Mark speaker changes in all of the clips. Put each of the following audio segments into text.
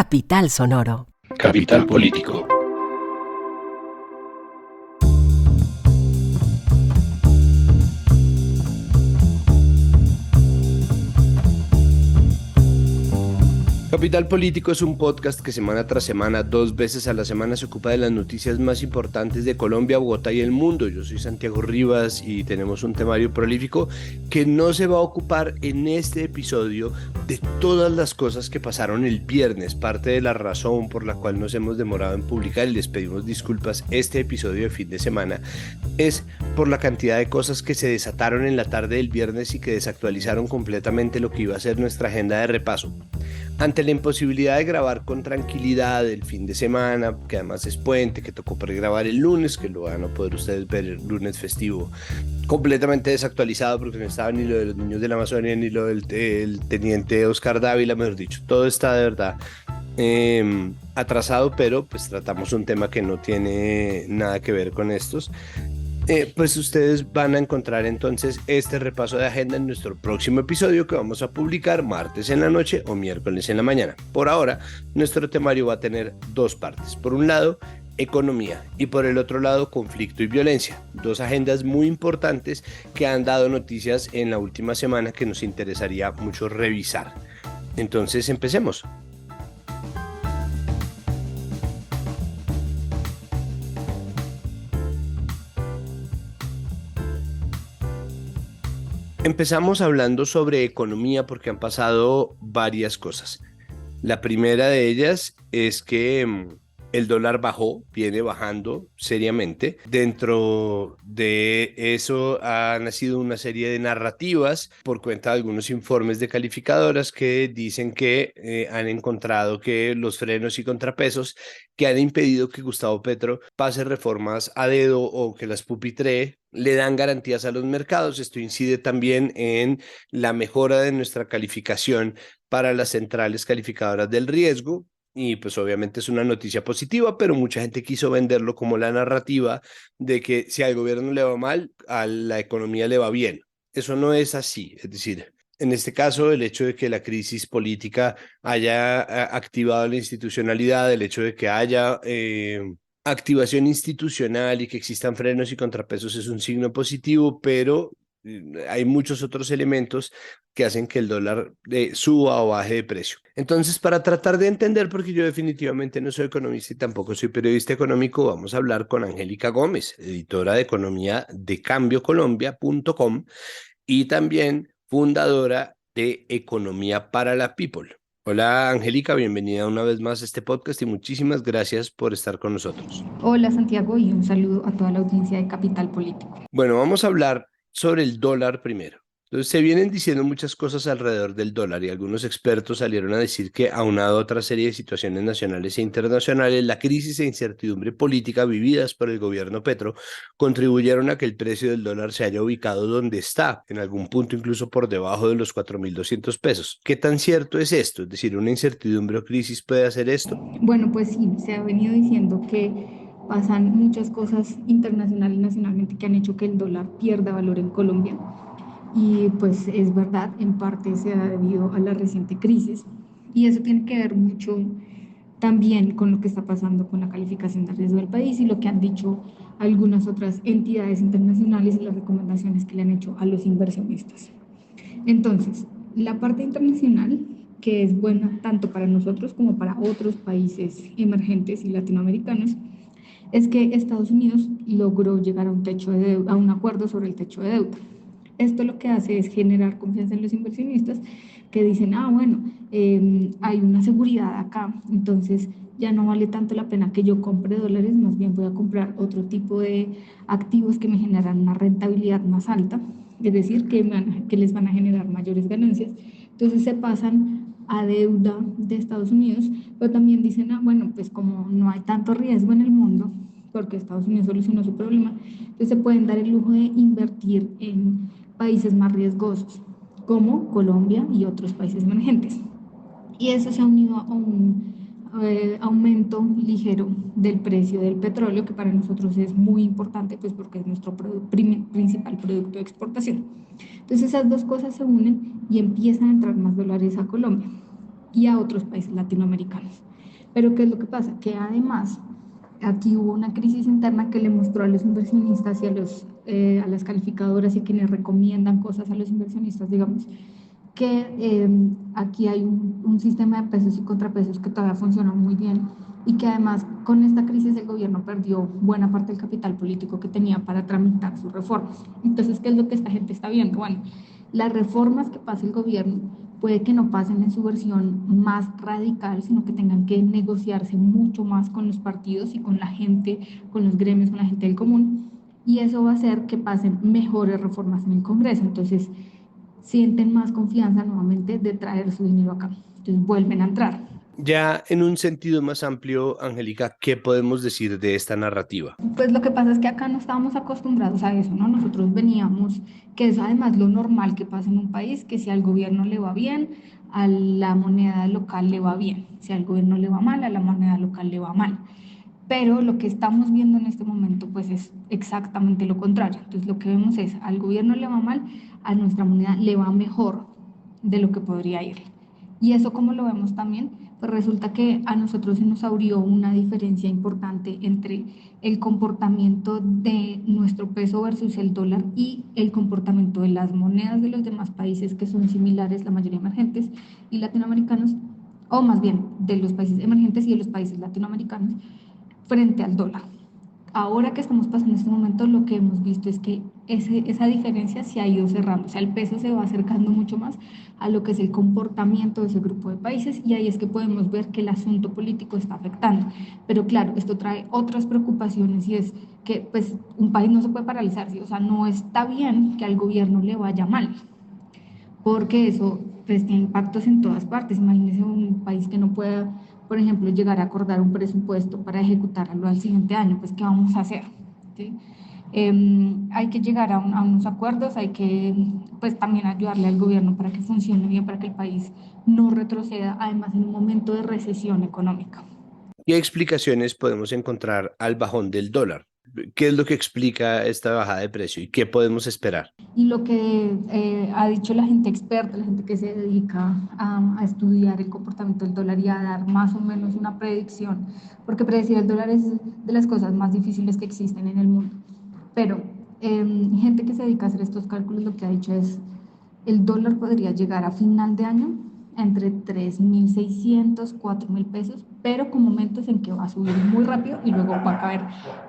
Speaker 1: Capital Sonoro.
Speaker 2: Capital Político. Capital Político es un podcast que semana tras semana, 2 veces a la semana, se ocupa de las noticias más importantes de Colombia, Bogotá y el mundo. Yo soy Santiago Rivas y tenemos un temario prolífico que no se va a ocupar en este episodio de todas las cosas que pasaron el viernes. Parte de la razón por la cual nos hemos demorado en publicar, y les pedimos disculpas, este episodio de fin de semana es por la cantidad de cosas que se desataron en la tarde del viernes y que desactualizaron completamente lo que iba a ser nuestra agenda de repaso. Ante la imposibilidad de grabar con tranquilidad el fin de semana, que además es puente, que tocó pregrabar el lunes, que lo van a poder ustedes ver el lunes festivo, completamente desactualizado porque no estaba ni lo de los niños de la Amazonia, ni lo del teniente Oscar Dávila, mejor dicho, todo está de verdad atrasado, pero pues tratamos un tema que no tiene nada que ver con estos. Pues ustedes van a encontrar entonces este repaso de agenda en nuestro próximo episodio que vamos a publicar martes en la noche o miércoles en la mañana. Por ahora, nuestro temario va a tener 2 partes. Por un lado, economía, y por el otro lado, conflicto y violencia. 2 agendas muy importantes que han dado noticias en la última semana que nos interesaría mucho revisar. Entonces, empecemos. Empezamos hablando sobre economía porque han pasado varias cosas. La primera de ellas es que el dólar bajó, viene bajando seriamente. Dentro de eso ha nacido una serie de narrativas por cuenta de algunos informes de calificadoras que dicen que han encontrado que los frenos y contrapesos que han impedido que Gustavo Petro pase reformas a dedo o que las pupitree le dan garantías a los mercados. Esto incide también en la mejora de nuestra calificación para las centrales calificadoras del riesgo. Y pues obviamente es una noticia positiva, pero mucha gente quiso venderlo como la narrativa de que si al gobierno le va mal, a la economía le va bien. Eso no es así. Es decir, en este caso, el hecho de que la crisis política haya activado la institucionalidad, el hecho de que haya activación institucional y que existan frenos y contrapesos es un signo positivo, pero hay muchos otros elementos que hacen que el dólar suba o baje de precio. Entonces, para tratar de entender, porque yo definitivamente no soy economista y tampoco soy periodista económico, vamos a hablar con Angélica Gómez, editora de economía de cambiocolombia.com y también fundadora de Economía para la People. Hola Angélica, bienvenida una vez más a este podcast y muchísimas gracias por estar con nosotros.
Speaker 3: Hola Santiago y un saludo a toda la audiencia de Capital Político.
Speaker 2: Bueno, vamos a hablar sobre el dólar primero. Entonces, se vienen diciendo muchas cosas alrededor del dólar y algunos expertos salieron a decir que, aunado a otra serie de situaciones nacionales e internacionales, la crisis e incertidumbre política vividas por el gobierno Petro contribuyeron a que el precio del dólar se haya ubicado donde está, en algún punto incluso por debajo de los 4.200 pesos. ¿Qué tan cierto es esto? Es decir, ¿una incertidumbre o crisis puede hacer esto?
Speaker 3: Bueno, pues sí, se ha venido diciendo que pasan muchas cosas internacional y nacionalmente que han hecho que el dólar pierda valor en Colombia. Y pues es verdad, en parte se ha debido a la reciente crisis y eso tiene que ver mucho también con lo que está pasando con la calificación de riesgo del país y lo que han dicho algunas otras entidades internacionales y las recomendaciones que le han hecho a los inversionistas. Entonces, la parte internacional, que es buena tanto para nosotros como para otros países emergentes y latinoamericanos, es que Estados Unidos logró llegar a un techo de deuda, a un acuerdo sobre el techo de deuda. Esto lo que hace es generar confianza en los inversionistas que dicen, bueno, hay una seguridad acá, entonces ya no vale tanto la pena que yo compre dólares, más bien voy a comprar otro tipo de activos que me generan una rentabilidad más alta, es decir, que les van a generar mayores ganancias. Entonces se pasan a deuda de Estados Unidos, pero también dicen, bueno, pues como no hay tanto riesgo en el mundo, porque Estados Unidos solucionó su problema, entonces se pueden dar el lujo de invertir en países más riesgosos, como Colombia y otros países emergentes. Y eso se ha unido a un aumento ligero del precio del petróleo, que para nosotros es muy importante, pues porque es nuestro principal producto de exportación. Entonces esas 2 cosas se unen y empiezan a entrar más dólares a Colombia. y a otros países latinoamericanos. Pero ¿qué es lo que pasa? Que además aquí hubo una crisis interna que le mostró a los inversionistas y a las calificadoras y quienes recomiendan cosas a los inversionistas, digamos, que aquí hay un sistema de pesos y contrapesos que todavía funciona muy bien y que además con esta crisis el gobierno perdió buena parte del capital político que tenía para tramitar sus reformas. Entonces, ¿qué es lo que esta gente está viendo? Bueno, las reformas que pase el gobierno puede que no pasen en su versión más radical, sino que tengan que negociarse mucho más con los partidos y con la gente, con los gremios, con la gente del común, y eso va a hacer que pasen mejores reformas en el Congreso. Entonces, sienten más confianza nuevamente de traer su dinero acá. Entonces, vuelven a entrar.
Speaker 2: Ya en un sentido más amplio, Angélica, ¿qué podemos decir de esta narrativa?
Speaker 3: Pues lo que pasa es que acá no estábamos acostumbrados a eso, ¿no? Nosotros veníamos, que es además lo normal que pasa en un país, que si al gobierno le va bien, a la moneda local le va bien. Si al gobierno le va mal, a la moneda local le va mal. Pero lo que estamos viendo en este momento, pues es exactamente lo contrario. Entonces lo que vemos es, al gobierno le va mal, a nuestra moneda le va mejor de lo que podría ir. Y eso como lo vemos también, pues resulta que a nosotros se nos abrió una diferencia importante entre el comportamiento de nuestro peso versus el dólar y el comportamiento de las monedas de los demás países que son similares, la mayoría emergentes y latinoamericanos, o más bien de los países emergentes y de los países latinoamericanos frente al dólar. Ahora que estamos pasando este momento, lo que hemos visto es que esa diferencia se ha ido cerrando, o sea, el peso se va acercando mucho más a lo que es el comportamiento de ese grupo de países y ahí es que podemos ver que el asunto político está afectando. Pero claro, esto trae otras preocupaciones y es que pues un país no se puede paralizar, ¿sí? O sea, no está bien que al gobierno le vaya mal, porque eso pues tiene impactos en todas partes. Imagínense un país que no pueda, por ejemplo, llegar a acordar un presupuesto para ejecutarlo al siguiente año, pues ¿qué vamos a hacer? ¿Sí? Hay que llegar a unos acuerdos, hay que pues también ayudarle al gobierno para que funcione bien, para que el país no retroceda, además en un momento de recesión económica.
Speaker 2: ¿Qué explicaciones podemos encontrar al bajón del dólar? ¿Qué es lo que explica esta bajada de precio y qué podemos esperar?
Speaker 3: Y lo que ha dicho la gente experta, la gente que se dedica a estudiar el comportamiento del dólar y a dar más o menos una predicción, porque predecir el dólar es de las cosas más difíciles que existen en el mundo. Pero gente que se dedica a hacer estos cálculos lo que ha dicho es, el dólar podría llegar a final de año entre 3.600 4.000 pesos, pero con momentos en que va a subir muy rápido y luego va a caer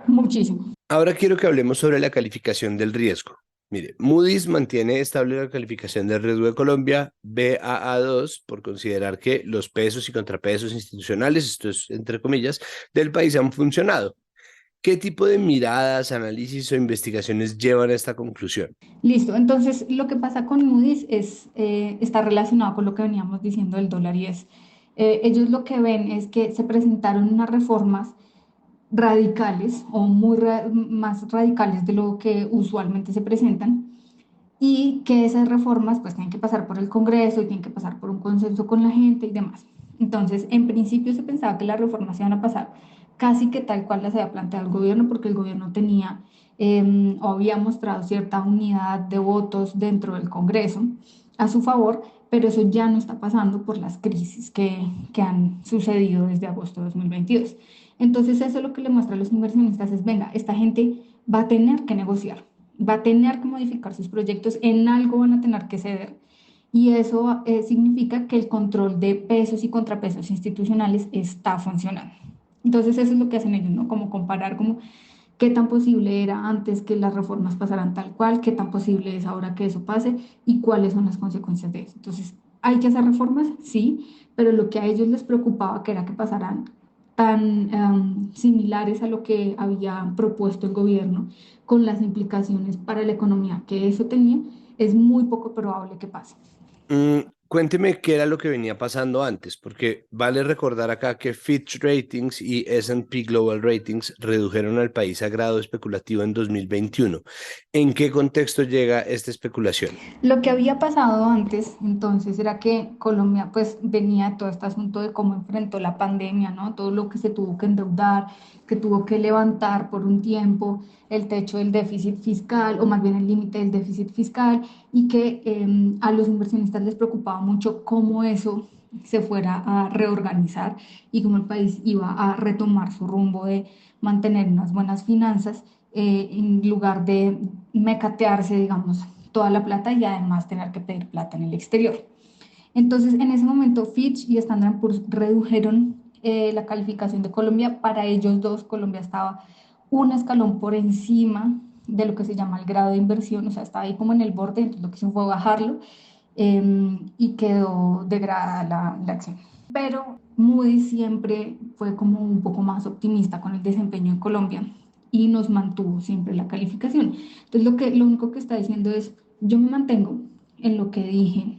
Speaker 3: muchísimo.
Speaker 2: Ahora quiero que hablemos sobre la calificación del riesgo. Mire, Moody's mantiene estable la calificación del riesgo de Colombia Baa2 por considerar que los pesos y contrapesos institucionales, esto es entre comillas, del país han funcionado. ¿Qué tipo de miradas, análisis o investigaciones llevan a esta conclusión?
Speaker 3: Listo, entonces lo que pasa con Moody's está relacionado con lo que veníamos diciendo del dólar y es, ellos lo que ven es que se presentaron unas reformas radicales o más radicales de lo que usualmente se presentan y que esas reformas pues tienen que pasar por el Congreso y tienen que pasar por un consenso con la gente y demás. Entonces, en principio se pensaba que las reformas se iban a pasar casi que tal cual las había planteado el gobierno, porque el gobierno tenía o había mostrado cierta unidad de votos dentro del Congreso a su favor, pero eso ya no está pasando por las crisis que han sucedido desde agosto de 2022. Entonces, eso lo que le muestra a los inversionistas es, venga, esta gente va a tener que negociar, va a tener que modificar sus proyectos, en algo van a tener que ceder. Y eso significa que el control de pesos y contrapesos institucionales está funcionando. Entonces eso es lo que hacen ellos, ¿no? Como comparar como qué tan posible era antes que las reformas pasaran tal cual, qué tan posible es ahora que eso pase y cuáles son las consecuencias de eso. Entonces, ¿hay que hacer reformas? Sí, pero lo que a ellos les preocupaba que era que pasaran tan similares a lo que había propuesto el gobierno con las implicaciones para la economía que eso tenía, es muy poco probable que pase.
Speaker 2: Cuénteme qué era lo que venía pasando antes, porque vale recordar acá que Fitch Ratings y S&P Global Ratings redujeron al país a grado especulativo en 2021. ¿En qué contexto llega esta especulación?
Speaker 3: Lo que había pasado antes, entonces, era que Colombia pues venía de todo este asunto de cómo enfrentó la pandemia, ¿no? Todo lo que se tuvo que endeudar, que tuvo que levantar por un tiempo el techo del déficit fiscal, o más bien el límite del déficit fiscal, y que a los inversionistas les preocupaba mucho cómo eso se fuera a reorganizar y cómo el país iba a retomar su rumbo de mantener unas buenas finanzas en lugar de mecatearse, digamos, toda la plata y además tener que pedir plata en el exterior. Entonces, en ese momento, Fitch y Standard Poor's redujeron la calificación de Colombia. Para ellos dos, Colombia estaba un escalón por encima de lo que se llama el grado de inversión, o sea, estaba ahí como en el borde, entonces lo que hizo fue bajarlo y quedó degradada la acción. Pero Moody's siempre fue como un poco más optimista con el desempeño en Colombia y nos mantuvo siempre la calificación. Entonces, lo único que está diciendo es, yo me mantengo en lo que dije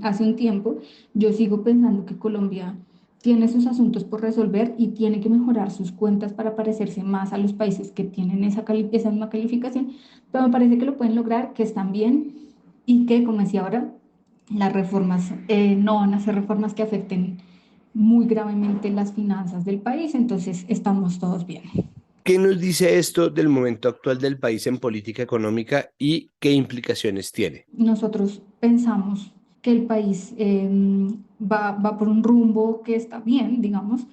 Speaker 3: hace un tiempo. Yo sigo pensando que Colombia tiene sus asuntos por resolver y tiene que mejorar sus cuentas para parecerse más a los países que tienen esa misma calificación, pero me parece que lo pueden lograr, que están bien y que, como decía ahora, las reformas no van a ser reformas que afecten muy gravemente las finanzas del país, entonces estamos todos bien.
Speaker 2: ¿Qué nos dice esto del momento actual del país en política económica y qué implicaciones tiene?
Speaker 3: Nosotros pensamos que el país va por un rumbo que está bien, digamos,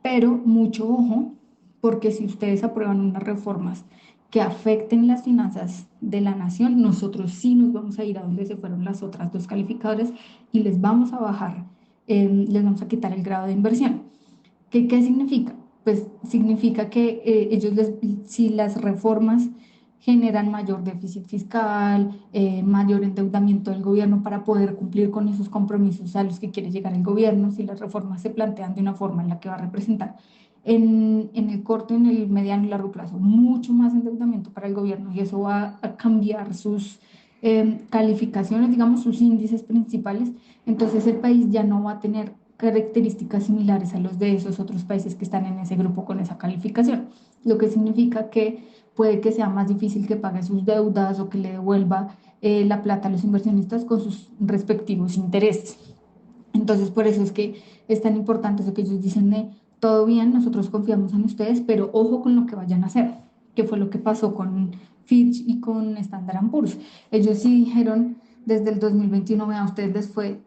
Speaker 3: pero mucho ojo, porque si ustedes aprueban unas reformas que afecten las finanzas de la nación, nosotros sí nos vamos a ir a donde se fueron las otras dos calificadoras y les vamos a bajar, les vamos a quitar el grado de inversión. ¿Qué significa? Pues significa que si las reformas generan mayor déficit fiscal, mayor endeudamiento del gobierno para poder cumplir con esos compromisos a los que quiere llegar el gobierno, si las reformas se plantean de una forma en la que va a representar en el corto, en el mediano y largo plazo mucho más endeudamiento para el gobierno y eso va a cambiar sus calificaciones, digamos, sus índices principales, entonces el país ya no va a tener características similares a los de esos otros países que están en ese grupo con esa calificación, lo que significa que puede que sea más difícil que pague sus deudas o que le devuelva la plata a los inversionistas con sus respectivos intereses. Entonces, por eso es que es tan importante eso que ellos dicen de todo bien, nosotros confiamos en ustedes, pero ojo con lo que vayan a hacer, que fue lo que pasó con Fitch y con Standard Poor's. Ellos sí dijeron desde el 2021, a ustedes les fue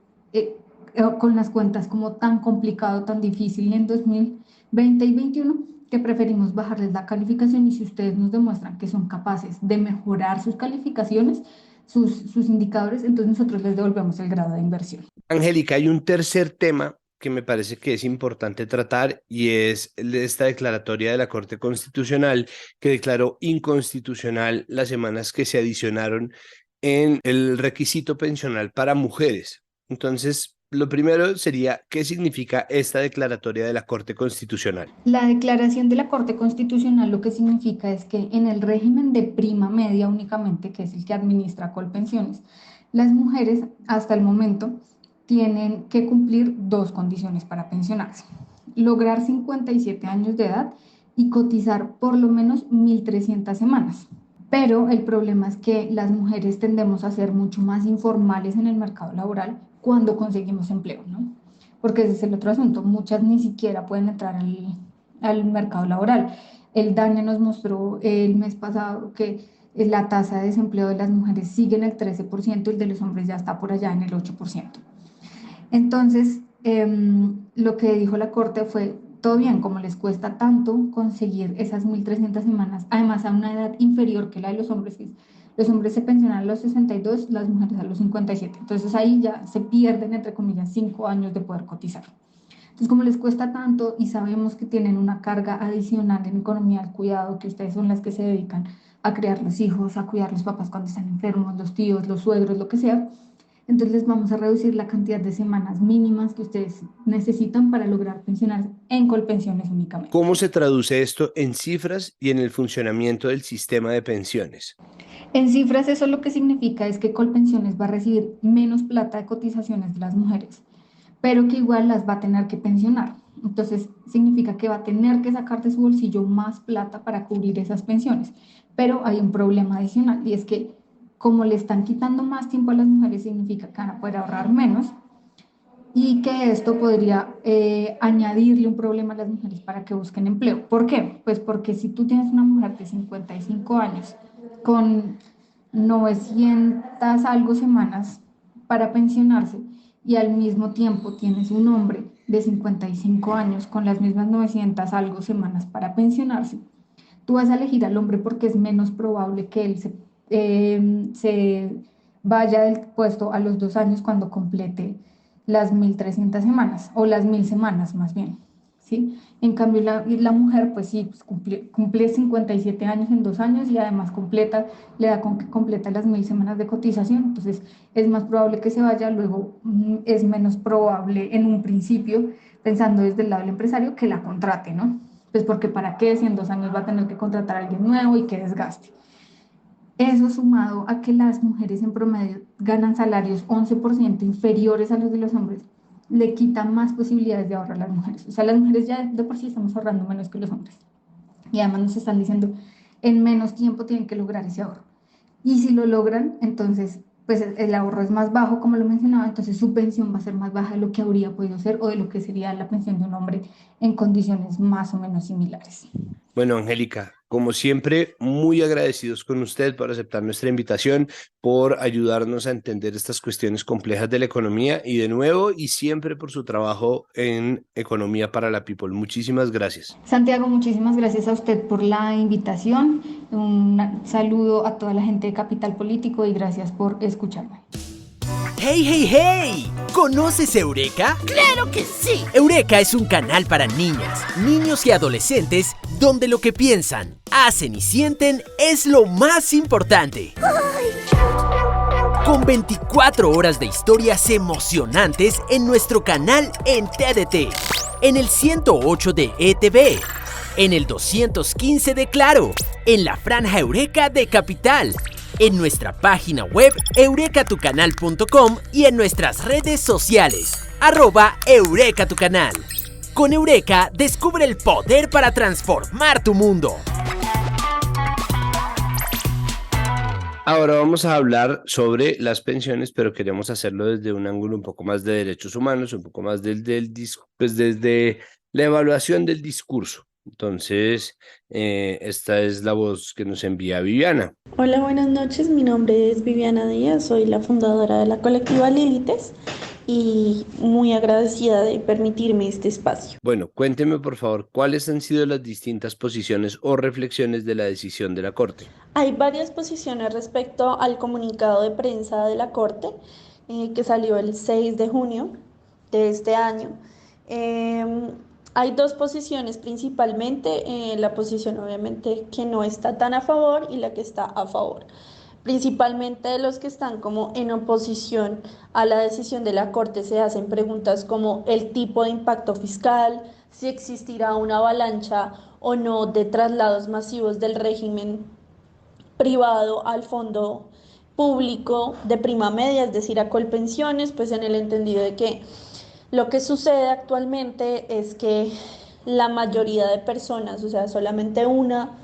Speaker 3: con las cuentas como tan complicado, tan difícil en 2020 y 2021, que preferimos bajarles la calificación y si ustedes nos demuestran que son capaces de mejorar sus calificaciones, sus indicadores, entonces nosotros les devolvemos el grado de inversión.
Speaker 2: Angélica, hay un tercer tema que me parece que es importante tratar y es esta declaratoria de la Corte Constitucional que declaró inconstitucional las semanas que se adicionaron en el requisito pensional para mujeres. Entonces, lo primero sería, ¿qué significa esta declaratoria de la Corte Constitucional?
Speaker 3: La declaración de la Corte Constitucional lo que significa es que en el régimen de prima media únicamente, que es el que administra Colpensiones, las mujeres hasta el momento tienen que cumplir dos condiciones para pensionarse: lograr 57 años de edad y cotizar por lo menos 1.300 semanas. Pero el problema es que las mujeres tendemos a ser mucho más informales en el mercado laboral cuando conseguimos empleo, ¿no? Porque ese es el otro asunto, muchas ni siquiera pueden entrar al mercado laboral. El DANE nos mostró el mes pasado que la tasa de desempleo de las mujeres sigue en el 13% y el de los hombres ya está por allá en el 8%. Entonces, lo que dijo la Corte fue, todo bien, como les cuesta tanto conseguir esas 1.300 semanas, además a una edad inferior que la de los hombres, los hombres se pensionan a los 62, las mujeres a los 57. Entonces ahí ya se pierden, entre comillas, 5 años de poder cotizar. Entonces, como les cuesta tanto y sabemos que tienen una carga adicional en economía al cuidado, que ustedes son las que se dedican a criar los hijos, a cuidar los papás cuando están enfermos, los tíos, los suegros, lo que sea, entonces les vamos a reducir la cantidad de semanas mínimas que ustedes necesitan para lograr pensionar en Colpensiones únicamente.
Speaker 2: ¿Cómo se traduce esto en cifras y en el funcionamiento del sistema de pensiones?
Speaker 3: En cifras, eso lo que significa es que Colpensiones va a recibir menos plata de cotizaciones de las mujeres, pero que igual las va a tener que pensionar. Entonces, significa que va a tener que sacar de su bolsillo más plata para cubrir esas pensiones. Pero hay un problema adicional y es que como le están quitando más tiempo a las mujeres, significa que van a poder ahorrar menos y que esto podría añadirle un problema a las mujeres para que busquen empleo. ¿Por qué? Pues porque si tú tienes una mujer de 55 años con 900 algo semanas para pensionarse y al mismo tiempo tienes un hombre de 55 años con las mismas 900 algo semanas para pensionarse, tú vas a elegir al hombre porque es menos probable que él se vaya del puesto a los 2 años cuando complete las 1.300 semanas o las 1.000 semanas más bien, ¿sí? En cambio, la mujer, pues sí, pues cumple 57 años en 2 años y además le da con que completa las 1.000 semanas de cotización, entonces es más probable que se vaya, luego es menos probable en un principio, pensando desde el lado del empresario, que la contrate, ¿no? Pues porque para qué si en 2 años va a tener que contratar a alguien nuevo y que desgaste. Eso sumado a que las mujeres en promedio ganan salarios 11% inferiores a los de los hombres, le quita más posibilidades de ahorrar a las mujeres. O sea, las mujeres ya de por sí estamos ahorrando menos que los hombres. Y además nos están diciendo, en menos tiempo tienen que lograr ese ahorro. Y si lo logran, entonces, pues el ahorro es más bajo, como lo mencionaba, entonces su pensión va a ser más baja de lo que habría podido ser o de lo que sería la pensión de un hombre en condiciones más o menos similares.
Speaker 2: Bueno, Angélica, como siempre, muy agradecidos con usted por aceptar nuestra invitación, por ayudarnos a entender estas cuestiones complejas de la economía y de nuevo y siempre por su trabajo en Economía para la People. Muchísimas gracias.
Speaker 3: Santiago, muchísimas gracias a usted por la invitación. Un saludo a toda la gente de Capital Político y gracias por escucharme.
Speaker 1: ¡Hey, hey, hey! ¿Conoces Eureka?
Speaker 4: ¡Claro que sí!
Speaker 1: Eureka es un canal para niñas, niños y adolescentes donde lo que piensan, hacen y sienten es lo más importante. Con 24 horas de historias emocionantes en nuestro canal en TDT, en el 108 de ETV, en el 215 de Claro, en la franja Eureka de Capital, en nuestra página web eurekatucanal.com y en nuestras redes sociales, @EurekaTuCanal. Con Eureka, descubre el poder para transformar tu mundo.
Speaker 2: Ahora vamos a hablar sobre las pensiones, pero queremos hacerlo desde un ángulo un poco más de derechos humanos, un poco más pues desde la evaluación del discurso. Entonces, esta es la voz que nos envía Viviana.
Speaker 5: Hola, buenas noches. Mi nombre es Viviana Díaz, soy la fundadora de la colectiva Lílites y muy agradecida de permitirme este espacio.
Speaker 2: Bueno, cuénteme por favor, ¿cuáles han sido las distintas posiciones o reflexiones de la decisión de la Corte?
Speaker 5: Hay varias posiciones respecto al comunicado de prensa de la Corte que salió el 6 de junio de este año. Hay dos posiciones principalmente, la posición obviamente que no está tan a favor y la que está a favor. Principalmente de los que están como en oposición a la decisión de la Corte se hacen preguntas como el tipo de impacto fiscal, si existirá una avalancha o no de traslados masivos del régimen privado al fondo público de prima media, es decir, a Colpensiones, pues en el entendido de que lo que sucede actualmente es que la mayoría de personas, o sea, solamente una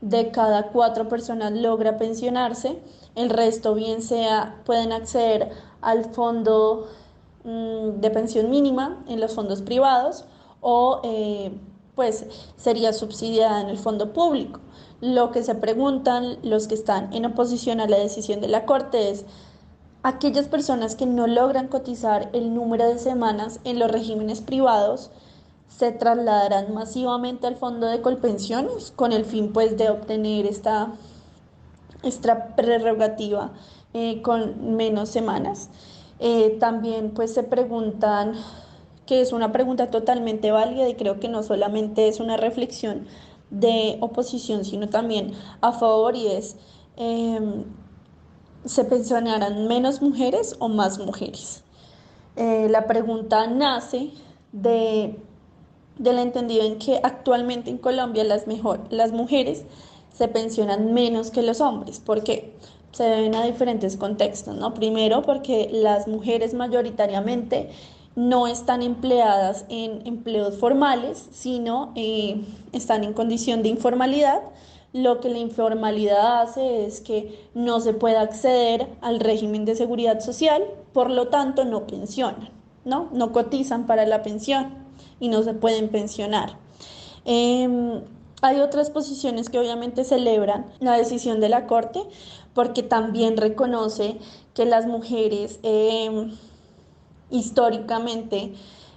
Speaker 5: de cada 4 personas logra pensionarse, el resto bien sea pueden acceder al fondo de pensión mínima en los fondos privados o pues sería subsidiada en el fondo público. Lo que se preguntan los que están en oposición a la decisión de la Corte es aquellas personas que no logran cotizar el número de semanas en los regímenes privados se trasladarán masivamente al fondo de Colpensiones con el fin pues de obtener esta prerrogativa con menos semanas. También pues se preguntan, que es una pregunta totalmente válida y creo que no solamente es una reflexión de oposición, sino también a favor y es, ¿se pensionarán menos mujeres o más mujeres? La pregunta nace de, del entendido en que actualmente en Colombia las mujeres se pensionan menos que los hombres. ¿Por qué? Se deben a diferentes contextos, ¿no? Primero, porque las mujeres mayoritariamente no están empleadas en empleos formales, sino están en condición de informalidad. Lo que la informalidad hace es que no se pueda acceder al régimen de seguridad social, por lo tanto no pensionan, ¿no? No cotizan para la pensión y no se pueden pensionar. Hay otras posiciones que obviamente celebran la decisión de la Corte porque también reconoce que las mujeres históricamente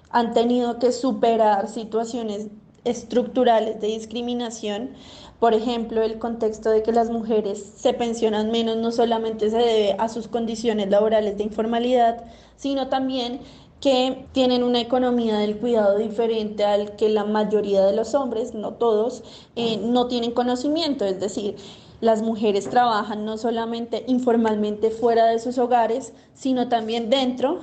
Speaker 5: han tenido que superar situaciones estructurales de discriminación. Por ejemplo, el contexto de que las mujeres se pensionan menos no solamente se debe a sus condiciones laborales de informalidad, sino también que tienen una economía del cuidado diferente al que la mayoría de los hombres, no todos, no tienen conocimiento. Es decir, las mujeres trabajan no solamente informalmente fuera de sus hogares, sino también dentro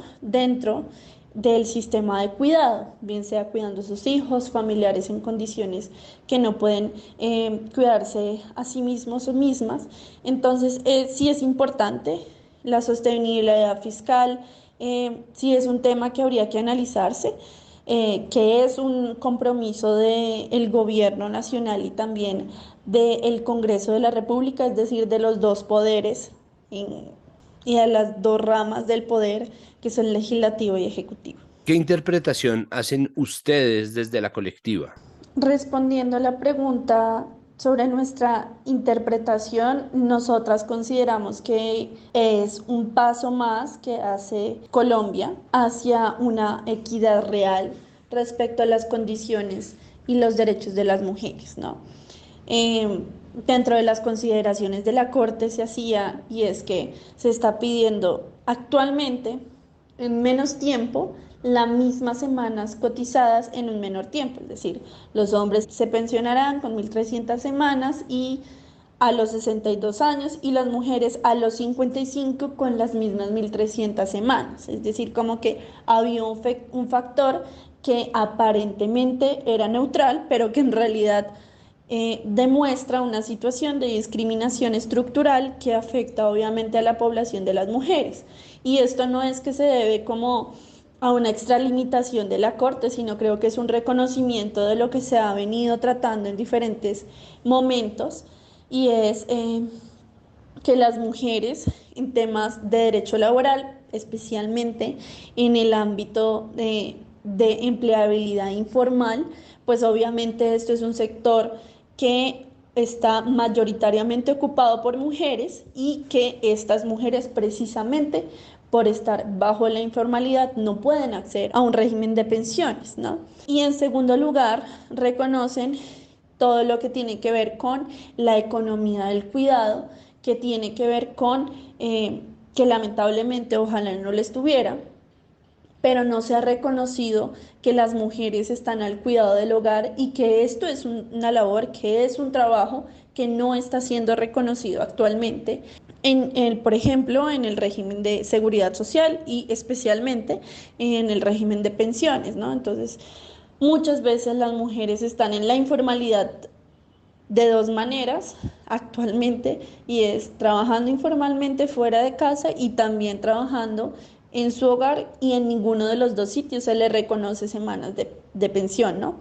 Speaker 5: del sistema de cuidado, bien sea cuidando a sus hijos, familiares en condiciones que no pueden cuidarse a sí mismos o mismas. Entonces, sí es importante la sostenibilidad fiscal, sí es un tema que habría que analizarse, que es un compromiso del gobierno nacional y también del Congreso de la República, es decir, de los dos poderes y de las dos ramas del poder, que son legislativo y ejecutivo.
Speaker 2: ¿Qué interpretación hacen ustedes desde la colectiva?
Speaker 5: Respondiendo a la pregunta sobre nuestra interpretación, nosotras consideramos que es un paso más que hace Colombia hacia una equidad real respecto a las condiciones y los derechos de las mujeres, ¿no? Eh, Dentro de las consideraciones de la Corte se hacía, y es que se está pidiendo actualmente en menos tiempo las mismas semanas cotizadas en un menor tiempo, es decir, los hombres se pensionarán con 1.300 semanas y a los 62 años y las mujeres a los 55 con las mismas 1.300 semanas, es decir, como que había un factor que aparentemente era neutral, pero que en realidad demuestra una situación de discriminación estructural que afecta obviamente a la población de las mujeres. Y esto no es que se debe como a una extralimitación de la Corte, sino creo que es un reconocimiento de lo que se ha venido tratando en diferentes momentos, y es que las mujeres en temas de derecho laboral, especialmente en el ámbito de empleabilidad informal, pues obviamente esto es un sector que está mayoritariamente ocupado por mujeres y que estas mujeres precisamente por estar bajo la informalidad no pueden acceder a un régimen de pensiones, ¿no? Y en segundo lugar, reconocen todo lo que tiene que ver con la economía del cuidado, que tiene que ver con que lamentablemente ojalá no lo estuviera, pero no se ha reconocido que las mujeres están al cuidado del hogar y que esto es una labor, que es un trabajo que no está siendo reconocido actualmente, por ejemplo, en el régimen de seguridad social y especialmente en el régimen de pensiones, ¿no? Entonces, muchas veces las mujeres están en la informalidad de dos maneras actualmente, y es trabajando informalmente fuera de casa y también trabajando en su hogar, y en ninguno de los dos sitios se le reconoce semanas de pensión, ¿no?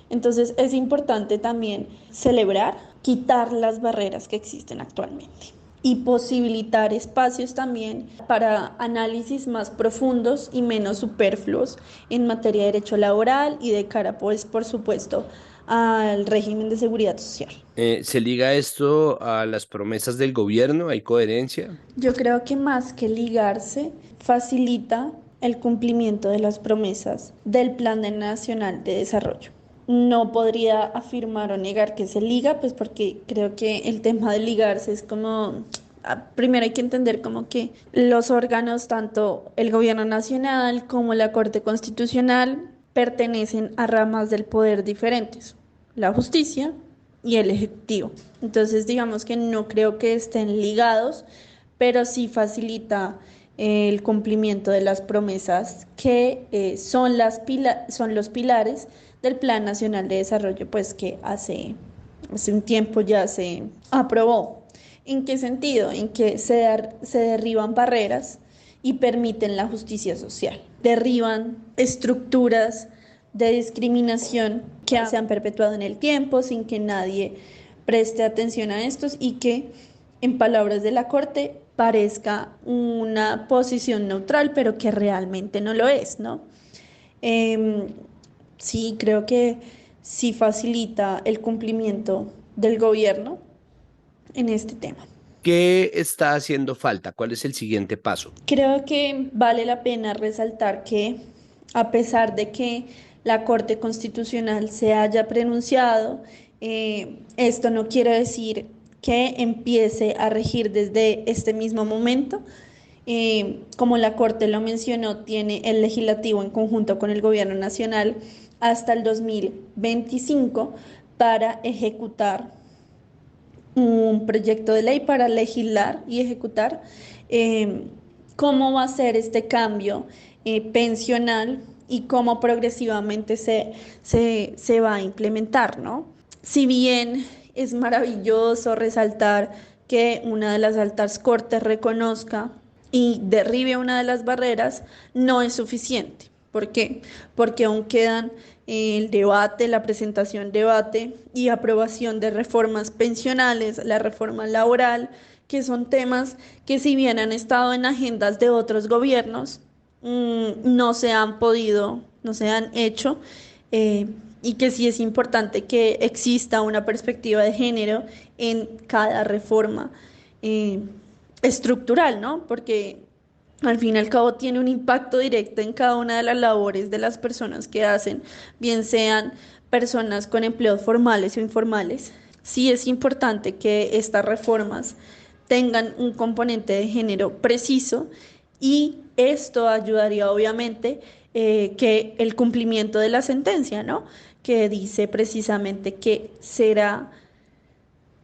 Speaker 5: Entonces es importante también celebrar, quitar las barreras que existen actualmente y posibilitar espacios también para análisis más profundos y menos superfluos en materia de derecho laboral y de cara, pues, por supuesto, al régimen de seguridad social.
Speaker 2: ¿Se liga esto a las promesas del gobierno? ¿Hay coherencia?
Speaker 5: Yo creo que más que ligarse, facilita el cumplimiento de las promesas del Nacional de Desarrollo. No podría afirmar o negar que se liga, pues porque creo que el tema de ligarse es como, primero hay que entender como que los órganos, tanto el gobierno nacional como la Corte Constitucional, pertenecen a ramas del poder diferentes, la justicia y el ejecutivo. Entonces, digamos que no creo que estén ligados, pero sí facilita el cumplimiento de las promesas que son los pilares del Plan Nacional de Desarrollo, pues que hace un tiempo ya se aprobó. ¿En qué sentido? En que se derriban barreras y permiten la justicia social. Derriban estructuras de discriminación que se han perpetuado en el tiempo sin que nadie preste atención a estos, y que, en palabras de la Corte, parezca una posición neutral, pero que realmente no lo es, ¿no? Sí, creo que sí facilita el cumplimiento del gobierno en este tema.
Speaker 2: ¿Qué está haciendo falta? ¿Cuál es el siguiente paso?
Speaker 5: Creo que vale la pena resaltar que a pesar de que la Corte Constitucional se haya pronunciado, esto no quiere decir que empiece a regir desde este mismo momento. Como la Corte lo mencionó, tiene el legislativo en conjunto con el Gobierno Nacional hasta el 2025 para ejecutar un proyecto de ley para legislar y ejecutar cómo va a ser este cambio pensional y cómo progresivamente se va a implementar, ¿no? Si bien es maravilloso resaltar que una de las altas cortes reconozca y derribe una de las barreras, no es suficiente. ¿Por qué? Porque aún quedan el debate, la presentación, debate y aprobación de reformas pensionales, la reforma laboral, que son temas que si bien han estado en agendas de otros gobiernos, no se han podido, no se han hecho, y que sí es importante que exista una perspectiva de género en cada reforma estructural, ¿no? Porque al fin y al cabo tiene un impacto directo en cada una de las labores de las personas que hacen, bien sean personas con empleos formales o informales. Sí es importante que estas reformas tengan un componente de género preciso y esto ayudaría obviamente que el cumplimiento de la sentencia, ¿no? Que dice precisamente que será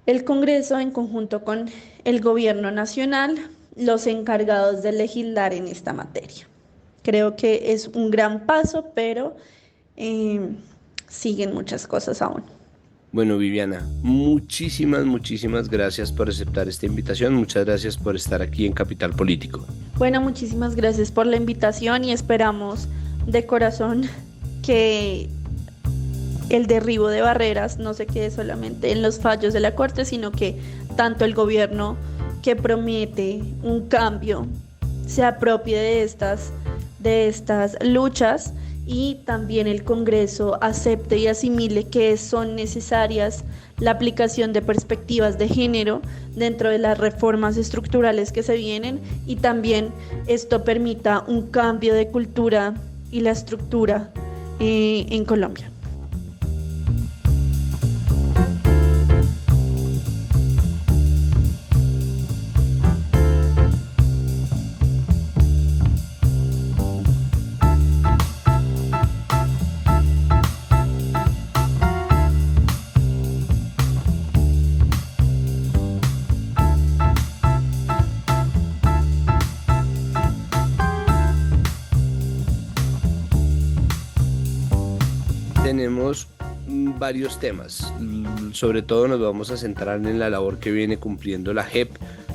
Speaker 5: el Congreso en conjunto con el Gobierno Nacional los encargados de legislar en esta materia. Creo que es un gran paso, pero siguen muchas cosas aún.
Speaker 2: Bueno, Viviana, muchísimas gracias por aceptar esta invitación. Muchas gracias por estar aquí en Capital Político.
Speaker 5: Bueno, muchísimas gracias por la invitación y esperamos de corazón que el derribo de barreras no se quede solamente en los fallos de la Corte, sino que tanto el gobierno que promete un cambio se apropie de estas luchas y también el Congreso acepte y asimile que son necesarias la aplicación de perspectivas de género dentro de las reformas estructurales que se vienen y también esto permita un cambio de cultura y la estructura en Colombia.
Speaker 2: Tenemos varios temas, sobre todo nos vamos a centrar en la labor que viene cumpliendo la JEP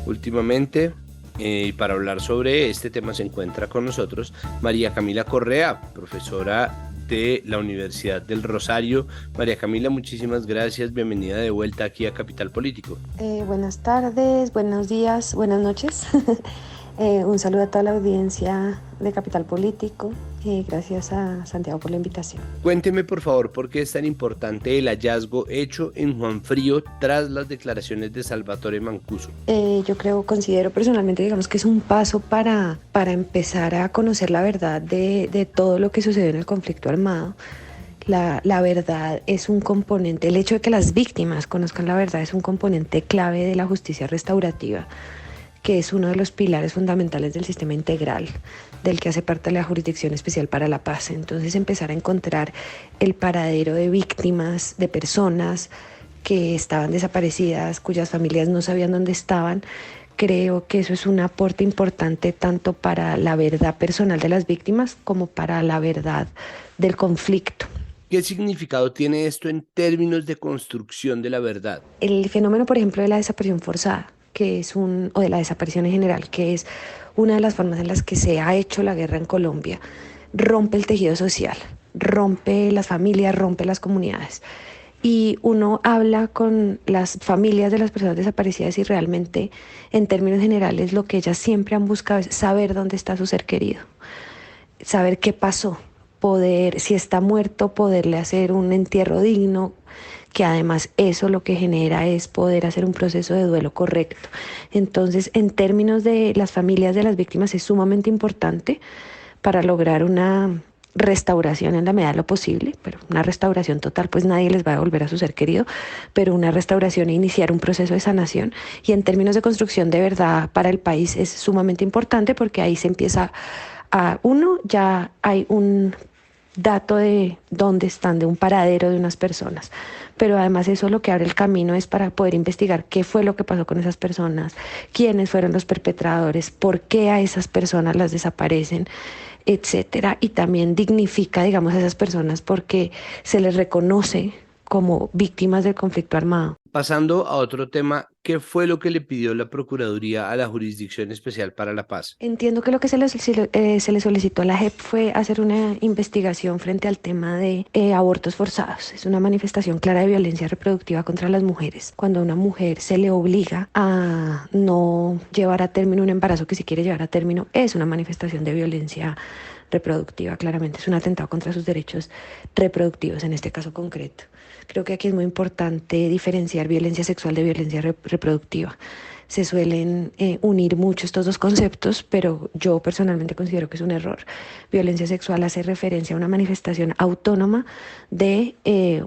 Speaker 2: últimamente, y para hablar sobre este tema se encuentra con nosotros María Camila Correa, profesora de la Universidad del Rosario. María Camila, muchísimas gracias, bienvenida de vuelta aquí a Capital Político.
Speaker 4: Buenas tardes, buenos días, buenas noches. Un saludo a toda la audiencia de Capital Político. Gracias a Santiago por la invitación.
Speaker 2: Cuénteme por favor por qué es tan importante el hallazgo hecho en Juan Frío tras las declaraciones de Salvatore Mancuso.
Speaker 4: Considero personalmente, digamos que es un paso para empezar a conocer la verdad de todo lo que sucedió en el conflicto armado. La verdad es un componente, el hecho de que las víctimas conozcan la verdad es un componente clave de la justicia restaurativa, que es uno de los pilares fundamentales del sistema integral del que hace parte la Jurisdicción Especial para la Paz. Entonces, empezar a encontrar el paradero de víctimas, de personas que estaban desaparecidas, cuyas familias no sabían dónde estaban, creo que eso es un aporte importante tanto para la verdad personal de las víctimas como para la verdad del conflicto.
Speaker 2: ¿Qué significado tiene esto en términos de construcción de la verdad?
Speaker 4: El fenómeno, por ejemplo, de la desaparición forzada, o de la desaparición en general, que es una de las formas en las que se ha hecho la guerra en Colombia, rompe el tejido social, rompe las familias, rompe las comunidades. Y uno habla con las familias de las personas desaparecidas y realmente, en términos generales, lo que ellas siempre han buscado es saber dónde está su ser querido, saber qué pasó, si está muerto, poderle hacer un entierro digno, que además eso lo que genera es poder hacer un proceso de duelo correcto. Entonces, en términos de las familias de las víctimas es sumamente importante para lograr una restauración en la medida de lo posible, pero una restauración total, pues nadie les va a devolver a su ser querido, pero una restauración e iniciar un proceso de sanación. Y en términos de construcción de verdad para el país es sumamente importante porque ahí se empieza a, uno, ya hay un dato de dónde están, de un paradero de unas personas. Pero además eso lo que abre el camino es para poder investigar qué fue lo que pasó con esas personas, quiénes fueron los perpetradores, por qué a esas personas las desaparecen, etcétera. Y también dignifica, digamos, a esas personas porque se les reconoce como víctimas del conflicto armado.
Speaker 2: Pasando a otro tema, ¿qué fue lo que le pidió la Procuraduría a la Jurisdicción Especial para la Paz?
Speaker 4: Entiendo que lo que se le solicitó a la JEP fue hacer una investigación frente al tema de abortos forzados. Es una manifestación clara de violencia reproductiva contra las mujeres. Cuando a una mujer se le obliga a no llevar a término un embarazo que si quiere llevar a término, es una manifestación de violencia reproductiva, claramente es un atentado contra sus derechos reproductivos en este caso concreto. Creo que aquí es muy importante diferenciar violencia sexual de violencia reproductiva. Se suelen unir mucho estos dos conceptos, pero yo personalmente considero que es un error. Violencia sexual hace referencia a una manifestación autónoma de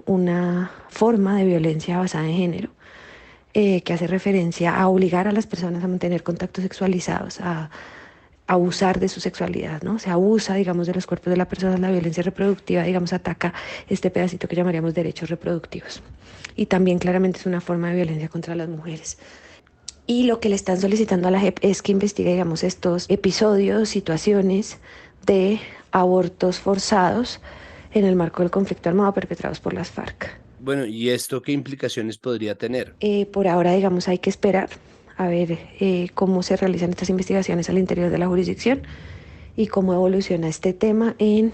Speaker 4: una forma de violencia basada en género, que hace referencia a obligar a las personas a mantener contactos sexualizados, a abusar de su sexualidad, ¿no? Se abusa, digamos, de los cuerpos de la persona. La violencia reproductiva, digamos, ataca este pedacito que llamaríamos derechos reproductivos. Y también claramente es una forma de violencia contra las mujeres. Y lo que le están solicitando a la JEP es que investigue, digamos, estos episodios, situaciones de abortos forzados en el marco del conflicto armado perpetrados por las FARC.
Speaker 2: Bueno, ¿y esto qué implicaciones podría tener?
Speaker 4: Por ahora, digamos, hay que esperar a ver cómo se realizan estas investigaciones al interior de la jurisdicción y cómo evoluciona este tema en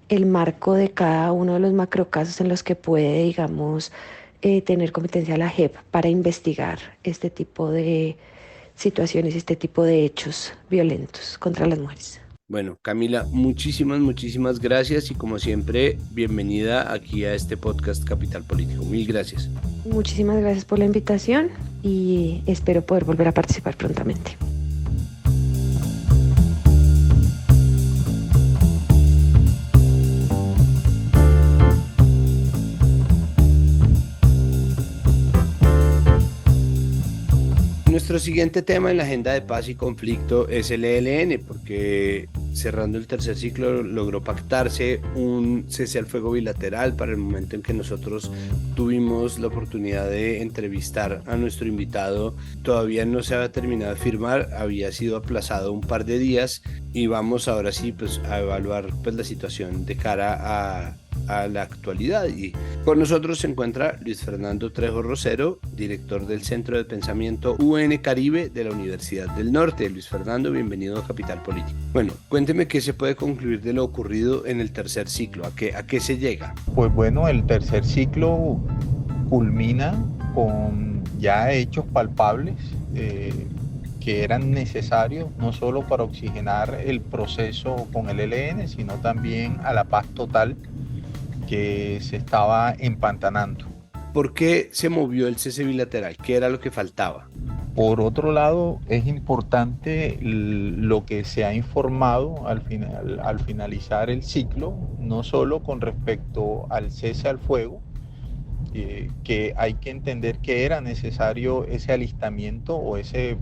Speaker 4: el marco de cada uno de los macrocasos en los que puede, digamos, tener competencia la JEP para investigar este tipo de situaciones, este tipo de hechos violentos contra las mujeres.
Speaker 2: Bueno, Camila, muchísimas gracias y como siempre, bienvenida aquí a este podcast Capital Político. Mil gracias.
Speaker 4: Muchísimas gracias por la invitación y espero poder volver a participar prontamente.
Speaker 2: Nuestro siguiente tema en la agenda de paz y conflicto es el ELN, porque cerrando el tercer ciclo logró pactarse un cese al fuego bilateral para el momento en que nosotros tuvimos la oportunidad de entrevistar a nuestro invitado. Todavía no se había terminado de firmar, había sido aplazado un par de días y vamos ahora sí pues a evaluar pues la situación de cara a la actualidad. Y con nosotros se encuentra Luis Fernando Trejo Rosero, director del Centro de Pensamiento UN Caribe de la Universidad del Norte. Luis Fernando, bienvenido a Capital Político. Bueno, cuénteme qué se puede concluir de lo ocurrido en el tercer ciclo, a qué se llega.
Speaker 6: Pues bueno, el tercer ciclo culmina con ya hechos palpables que eran necesarios no solo para oxigenar el proceso con el ELN, sino también a la paz total que se estaba empantanando.
Speaker 2: ¿Por qué se movió el cese bilateral? ¿Qué era lo que faltaba?
Speaker 6: Por otro lado, es importante lo que se ha informado al finalizar el ciclo, no solo con respecto al cese al fuego, que hay que entender que era necesario ese alistamiento o ese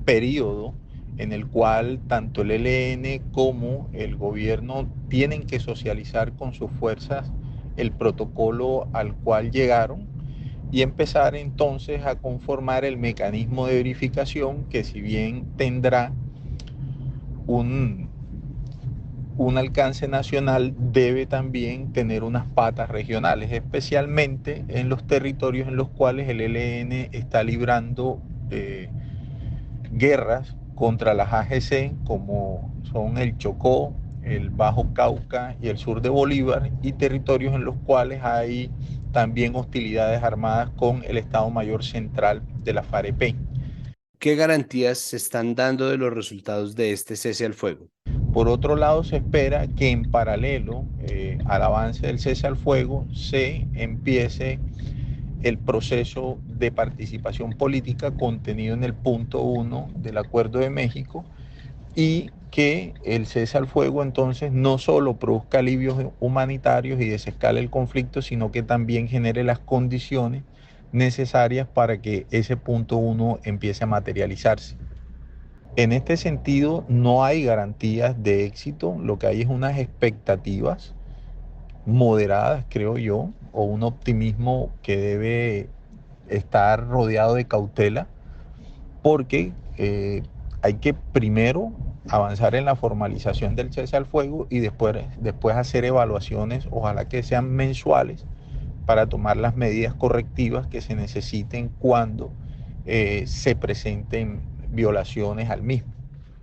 Speaker 6: periodo en el cual tanto el ELN como el gobierno tienen que socializar con sus fuerzas el protocolo al cual llegaron y empezar entonces a conformar el mecanismo de verificación que, si bien tendrá un alcance nacional, debe también tener unas patas regionales, especialmente en los territorios en los cuales el ELN está librando guerras contra las AGC, como son el Chocó, el Bajo Cauca y el sur de Bolívar, y territorios en los cuales hay también hostilidades armadas con el Estado Mayor Central de la FAREP.
Speaker 2: ¿Qué garantías se están dando de los resultados de este cese al fuego?
Speaker 6: Por otro lado, se espera que en paralelo al avance del cese al fuego se empiece el proceso de participación política contenido en el punto 1 del Acuerdo de México, y que el cese al fuego entonces no solo produzca alivios humanitarios y desescale el conflicto, sino que también genere las condiciones necesarias para que ese punto 1 empiece a materializarse. En este sentido, no hay garantías de éxito, lo que hay es unas expectativas moderadas, creo yo, o un optimismo que debe estar rodeado de cautela, porque hay que primero avanzar en la formalización del cese al fuego y después hacer evaluaciones, ojalá que sean mensuales, para tomar las medidas correctivas que se necesiten cuando se presenten violaciones al mismo.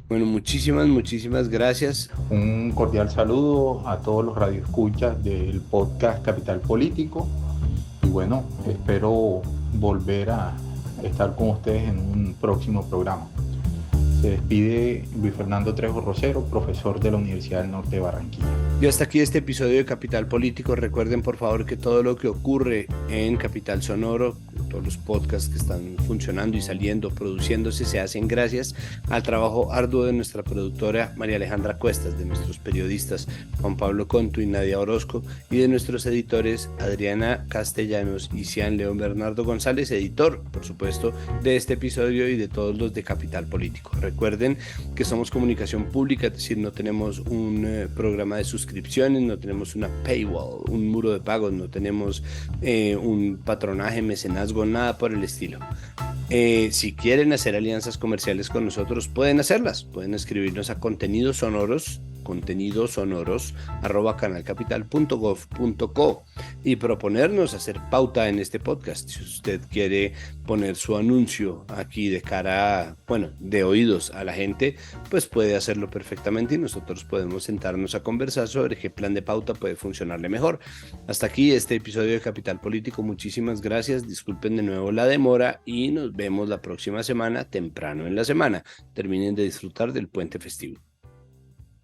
Speaker 2: Bueno, muchísimas gracias.
Speaker 6: Un cordial saludo a todos los radioescuchas del podcast Capital Político y bueno, espero volver a estar con ustedes en un próximo programa. Se despide Luis Fernando Trejo Rosero, profesor de la Universidad del Norte de Barranquilla.
Speaker 2: Y hasta aquí este episodio de Capital Político. Recuerden por favor que todo lo que ocurre en Capital Sonoro, todos los podcasts que están funcionando y saliendo, produciéndose, se hacen gracias al trabajo arduo de nuestra productora María Alejandra Cuestas, de nuestros periodistas Juan Pablo Contu y Nadia Orozco, y de nuestros editores Adriana Castellanos y Cian León Bernardo González, editor, por supuesto, de este episodio y de todos los de Capital Político. Recuerden que somos comunicación pública, es decir, no tenemos un programa de suscripciones, no tenemos una paywall, un muro de pagos, no tenemos un patronaje, mecenazgo, nada por el estilo. Si quieren hacer alianzas comerciales con nosotros, pueden hacerlas, pueden escribirnos a contenidosonoros@canalcapital.gov.co y proponernos hacer pauta en este podcast. Si usted quiere poner su anuncio aquí de cara, de oídos a la gente, pues puede hacerlo perfectamente y nosotros podemos sentarnos a conversar sobre qué plan de pauta puede funcionarle mejor. Hasta aquí este episodio de Capital Político. Muchísimas gracias, disculpen de nuevo la demora y nos vemos la próxima semana, temprano en la semana. Terminen de disfrutar del puente festivo.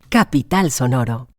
Speaker 1: Capital Sonoro.